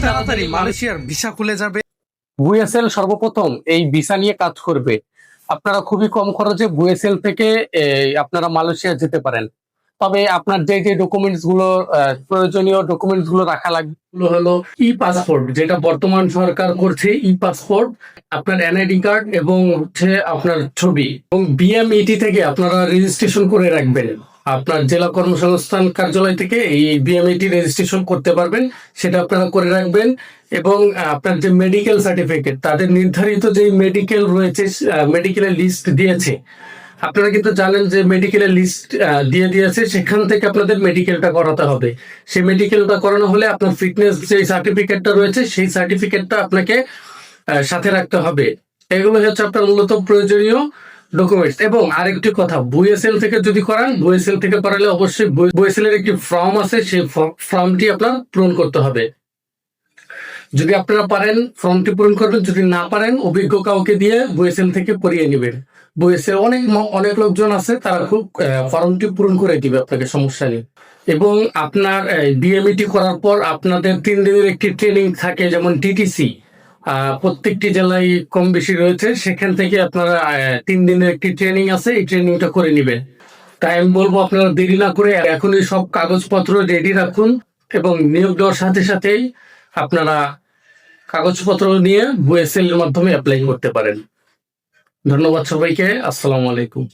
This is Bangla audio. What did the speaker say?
তাড়াতাড়ি মালয়েশিয়ার ভিসা খুলে যাবে। বুয়েসেল সর্বপ্রথম এই ভিসা নিয়ে কাজ করবে। আপনারা খুবই কম খরচে বুয়েসেল থেকে আপনারা মালয়েশিয়া যেতে পারেন। তবে আপনার যে যে ডকুমেন্টস গুলো প্রয়োজনীয় ডকুমেন্টস গুলো রাখা লাগবে গুলো হলো ই পাসপোর্ট, যেটা বর্তমান সরকার করছে ই পাসপোর্ট, আপনার এনআইডি কার্ড এবং হচ্ছে আপনার ছবি, এবং বিএমইটি থেকে আপনারা রেজিস্ট্রেশন করে রাখবেন। আপনার জেলা কর্মসংস্থান কার্যালয় থেকে এই বিএমইটি রেজিস্ট্রেশন করতে পারবেন, সেটা আপনারা করে রাখবেন। এবং আপনার যে মেডিকেল সার্টিফিকেট, তাদের নির্ধারিত যে মেডিকেল রয়েছে, মেডিকেলের লিস্ট দিয়েছে, আপনারা কিন্তু জানেন যে মেডিকেলের লিস্ট দিয়ে দিয়েছে, সেখান থেকে আপনাদের মেডিকেলটা করাতে হবে। সেই মেডিকেলটা করানো হলে আপনার ফিটনেস যে সার্টিফিকেটটা রয়েছে, সেই সার্টিফিকেটটা আপনাকে সাথে রাখতে হবে। এগুলো হচ্ছে আপনার মূলত প্রয়োজনীয় ডকুমেন্টস। এবং আরেকটি কথা, বুয়েসেল থেকে যদি করান, বুয়েসেল থেকে করালে অবশ্যই বুয়েসেল এর একটি ফর্ম আছে, সেই ফর্মটি আপনার পূরণ করতে হবে। যদি আপনারা পারেন ফর্মটি পূরণ করবেন, যদি না পারেন অভিজ্ঞ কাউকে দিয়ে বুয়েসেল থেকে করিয়ে নেবেন। বুয়েসেল অনেক লোকজন আছে, তারা খুব ফর্মটি পূরণ করে দিবে আপনাকে, সমস্যা নেই। এবং আপনার বিএমইটি করার পর আপনাদের 3 দিনের একটি ট্রেনিং থাকে, যেমন টিটিসি প্রত্যেকটি জেলায় কম বেশি রয়েছে, সেখান থেকে আপনারা 3 দিনের একটি ট্রেনিং আছে, এই ট্রেনিংটা করে নেবেন। তাই আমি বলবো আপনারা দেরি না করে এখনই সব কাগজপত্র রেডি রাখুন, এবং নিয়োগ দেওয়ার সাথে সাথেই আপনারা কাগজপত্র নিয়ে বুয়েসেল এর মাধ্যমে অ্যাপ্লাই করতে পারেন। ধন্যবাদ সবাইকে। আসসালামু আলাইকুম।